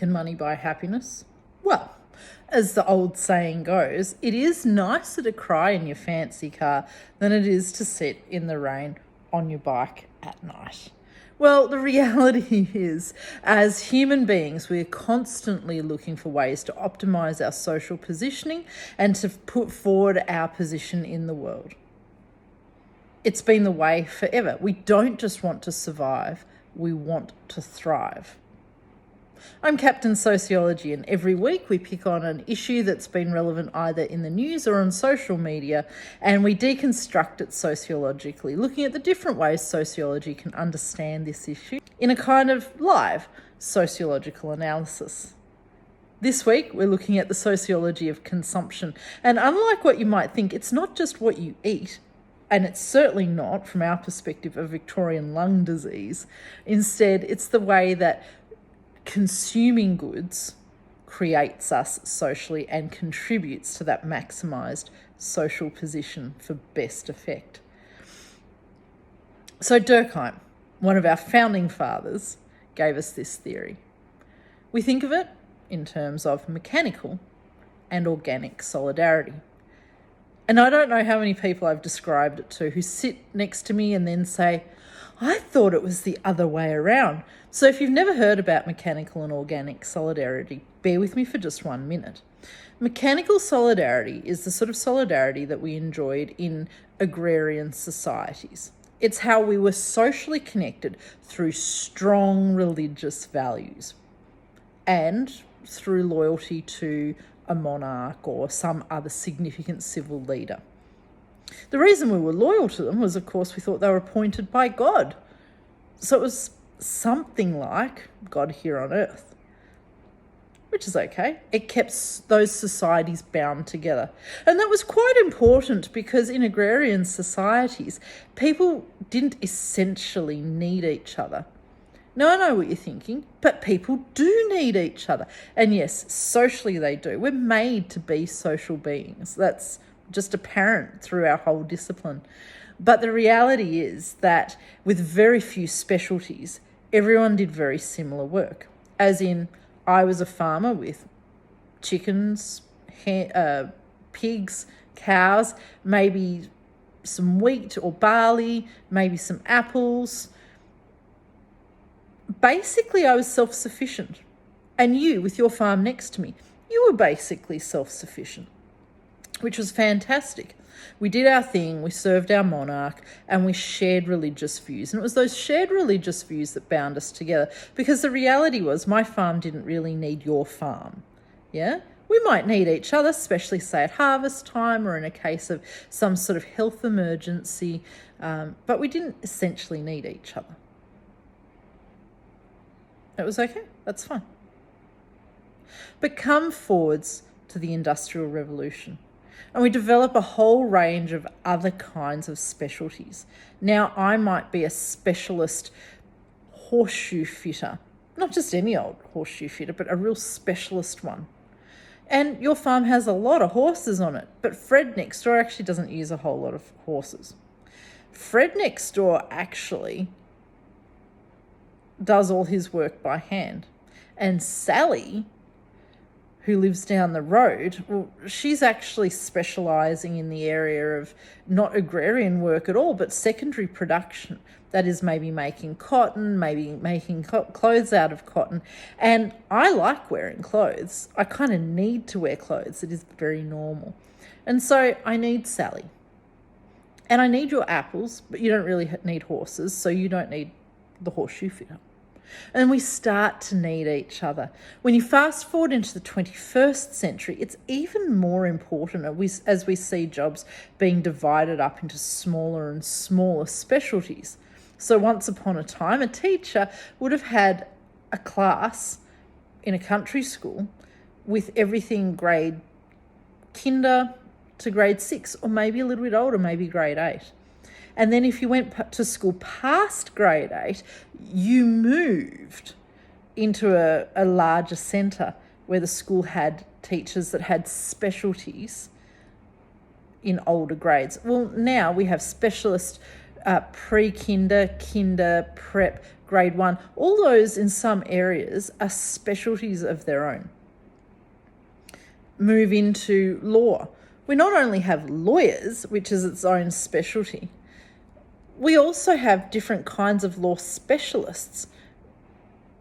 Can money buy happiness? Well, as the old saying goes, it is nicer to cry in your fancy car than it is to sit in the rain on your bike at night. Well, the reality is, as human beings, we are constantly looking for ways to optimize our social positioning and to put forward our position in the world. It's been the way forever. We don't just want to survive, we want to thrive. I'm Captain Sociology, and every week we pick on an issue that's been relevant either in the news or on social media, and we deconstruct it sociologically, looking at the different ways sociology can understand this issue in a kind of live sociological analysis. This week, we're looking at the sociology of consumption, and unlike what you might think, it's not just what you eat, and it's certainly not, from our perspective, a Victorian lung disease. Instead, it's the way that consuming goods creates us socially and contributes to that maximised social position for best effect. So Durkheim, one of our founding fathers, gave us this theory. We think of it in terms of mechanical and organic solidarity. And I don't know how many people I've described it to who sit next to me and then say, I thought it was the other way around. So if you've never heard about mechanical and organic solidarity, bear with me for just 1 minute. Mechanical solidarity is the sort of solidarity that we enjoyed in agrarian societies. It's how we were socially connected through strong religious values and through loyalty to a monarch or some other significant civil leader. The reason we were loyal to them was, of course, we thought they were appointed by God. So it was something like God here on earth, which is okay. It kept those societies bound together. And that was quite important because in agrarian societies, people didn't essentially need each other. Now, I know what you're thinking, but people do need each other. And yes, socially they do. We're made to be social beings. That's just apparent through our whole discipline. But the reality is that with very few specialties, everyone did very similar work. As in, I was a farmer with chickens, pigs, cows, maybe some wheat or barley, maybe some apples. Basically, I was self-sufficient. And you, with your farm next to me, you were basically self-sufficient, which was fantastic. We did our thing, we served our monarch, and we shared religious views. And it was those shared religious views that bound us together, because the reality was my farm didn't really need your farm. Yeah? We might need each other, especially, say, at harvest time or in a case of some sort of health emergency, but we didn't essentially need each other. It was okay, that's fine. But come forwards to the Industrial Revolution, and we develop a whole range of other kinds of specialties. Now, I might be a specialist horseshoe fitter, not just any old horseshoe fitter, but a real specialist one. And your farm has a lot of horses on it, but Fred next door actually doesn't use a whole lot of horses. Fred next door actually does all his work by hand. And Sally, who lives down the road, well, she's actually specialising in the area of not agrarian work at all, but secondary production. That is maybe making cotton, maybe making clothes out of cotton. And I like wearing clothes. I kind of need to wear clothes. It is very normal. And so I need Sally. And I need your apples, but you don't really need horses, so you don't need the horseshoe fitter. And we start to need each other. When you fast forward into the 21st century, it's even more important as we see jobs being divided up into smaller and smaller specialties. So once upon a time, a teacher would have had a class in a country school with everything grade kinder to grade 6, or maybe a little bit older, maybe grade 8. And then if you went to school past grade 8, you moved into a larger centre where the school had teachers that had specialties in older grades. Well, now we have specialist pre-kinder, kinder, prep, grade 1, all those in some areas are specialties of their own. Move into law. We not only have lawyers, which is its own specialty, we also have different kinds of law specialists,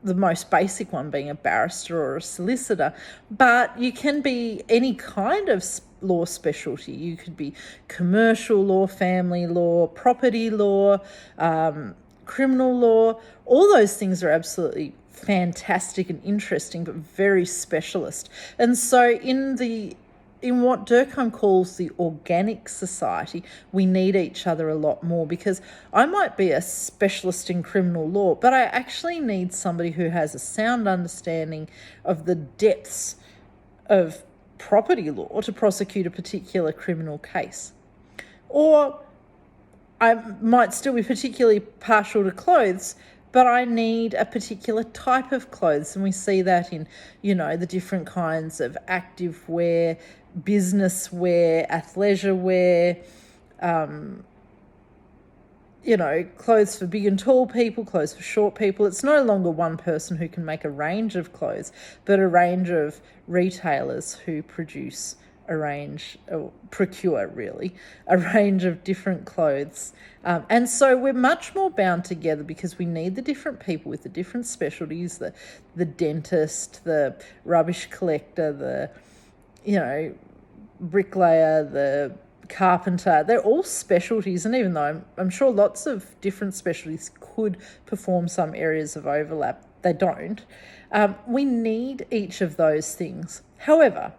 the most basic one being a barrister or a solicitor, but you can be any kind of law specialty. You could be commercial law, family law, property law, criminal law. All those things are absolutely fantastic and interesting, but very specialist. And so in what Durkheim calls the organic society, we need each other a lot more, because I might be a specialist in criminal law, but I actually need somebody who has a sound understanding of the depths of property law to prosecute a particular criminal case. Or I might still be particularly partial to clothes, but I need a particular type of clothes. And we see that in, the different kinds of active wear, business wear, athleisure wear, clothes for big and tall people, clothes for short people. It's no longer one person who can make a range of clothes, but a range of retailers who procure a range of different clothes. And so we're much more bound together because we need the different people with the different specialties, the dentist, the rubbish collector, the bricklayer, the carpenter. They're all specialties, and even though I'm sure lots of different specialties could perform some areas of overlap, they don't. We need each of those things. However,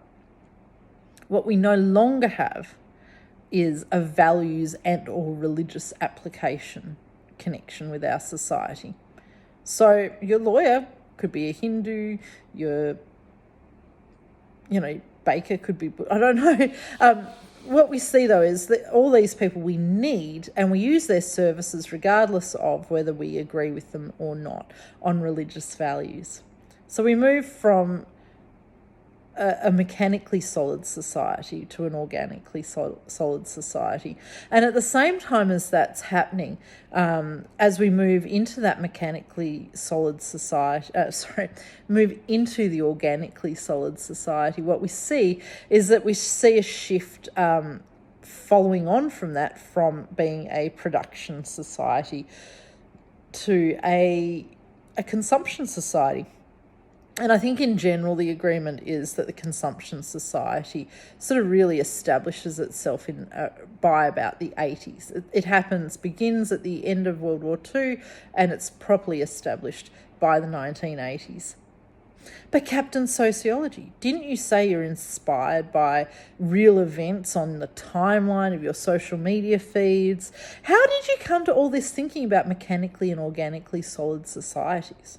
what we no longer have is a values and or religious application connection with our society. So your lawyer could be a Hindu, your baker could be, I don't know. What we see, though, is that all these people we need, and we use their services regardless of whether we agree with them or not on religious values. So we move from a mechanically solid society to an organically solid society. And at the same time as that's happening, as we move into that mechanically solid society, move into the organically solid society, what we see is that we see a shift following on from that, from being a production society to a consumption society. And I think in general the agreement is that the consumption society sort of really establishes itself by about the 80s. It begins at the end of World War II, and it's properly established by the 1980s. But Captain Sociology, didn't you say you're inspired by real events on the timeline of your social media feeds? How did you come to all this thinking about mechanically and organically solid societies?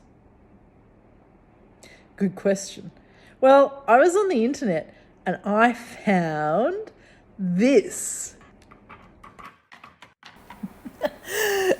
Good question. Well, I was on the internet and I found this.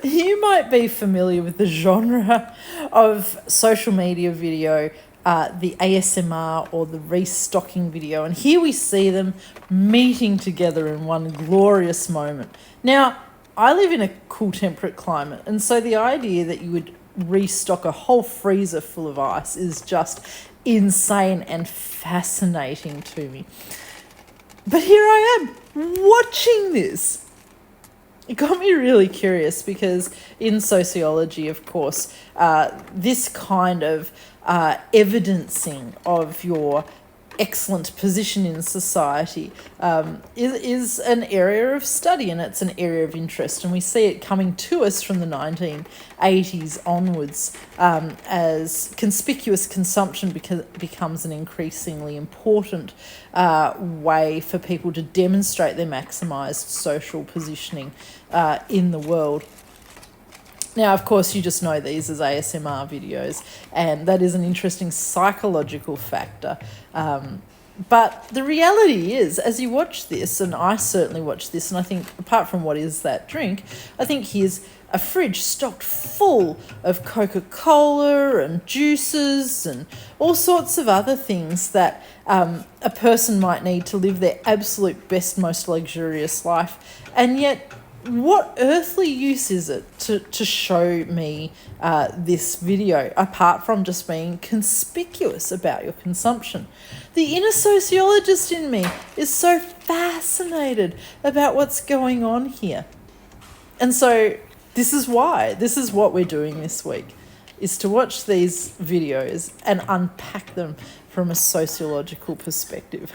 You might be familiar with the genre of social media video, the ASMR or the restocking video. And here we see them meeting together in one glorious moment. Now, I live in a cool temperate climate, and so the idea that you would restock a whole freezer full of ice is just insane and fascinating to me. But here I am watching this. It got me really curious because in sociology, of course, this kind of evidencing of your excellent position in society is an area of study, and it's an area of interest, and we see it coming to us from the 1980s onwards as conspicuous consumption becomes an increasingly important way for people to demonstrate their maximised social positioning in the world. Now, of course, you just know these as ASMR videos, and that is an interesting psychological factor. But the reality is, as you watch this, and I certainly watch this, and I think apart from what is that drink, I think here's a fridge stocked full of Coca-Cola and juices and all sorts of other things that a person might need to live their absolute best, most luxurious life. And yet what earthly use is it to show me this video apart from just being conspicuous about your consumption? The inner sociologist in me is so fascinated about what's going on here. And so this is what we're doing this week, is to watch these videos and unpack them from a sociological perspective.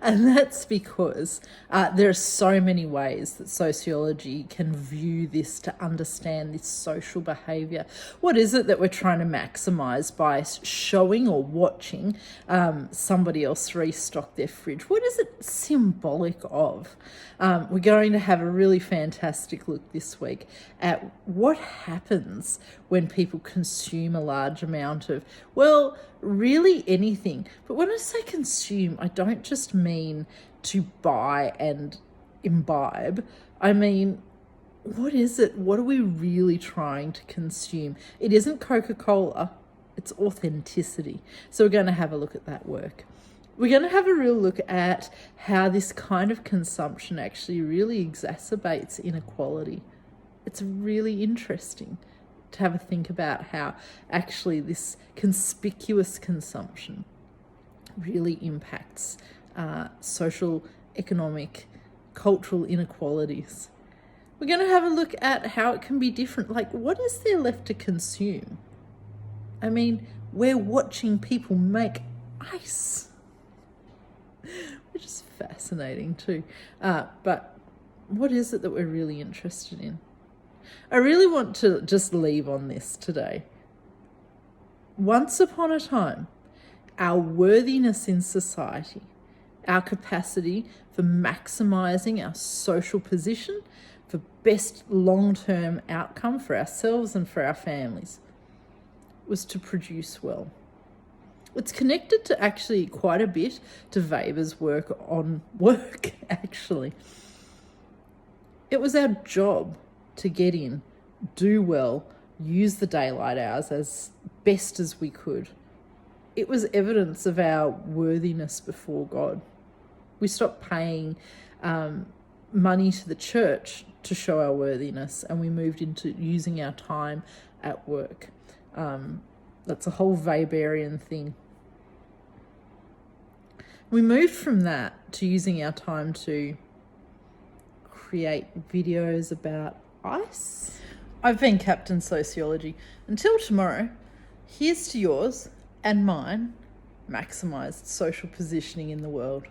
And that's because there are so many ways that sociology can view this to understand this social behaviour. What is it that we're trying to maximise by showing or watching somebody else restock their fridge? What is it symbolic of? We're going to have a really fantastic look this week at what happens when people consume a large amount of, well, really anything. But when I say consume, I don't just mean to buy and imbibe. I mean, what is it? What are we really trying to consume? It isn't Coca-Cola, it's authenticity. So we're going to have a look at that work. We're going to have a real look at how this kind of consumption actually really exacerbates inequality. It's really interesting to have a think about how actually this conspicuous consumption really impacts social, economic, cultural inequalities. We're going to have a look at how it can be different. Like, what is there left to consume? I mean, we're watching people make ice, which is fascinating too. But what is it that we're really interested in? I really want to just leave on this today. Once upon a time, our worthiness in society, our capacity for maximising our social position, for best long-term outcome for ourselves and for our families, was to produce well. It's connected to actually quite a bit to Weber's work on work, actually. It was our job to get in, do well, use the daylight hours as best as we could. It was evidence of our worthiness before God. We stopped paying money to the church to show our worthiness, and we moved into using our time at work. That's a whole Weberian thing. We moved from that to using our time to create videos about ice. I've been Captain Sociology. Until tomorrow, here's to yours and mine maximised social positioning in the world.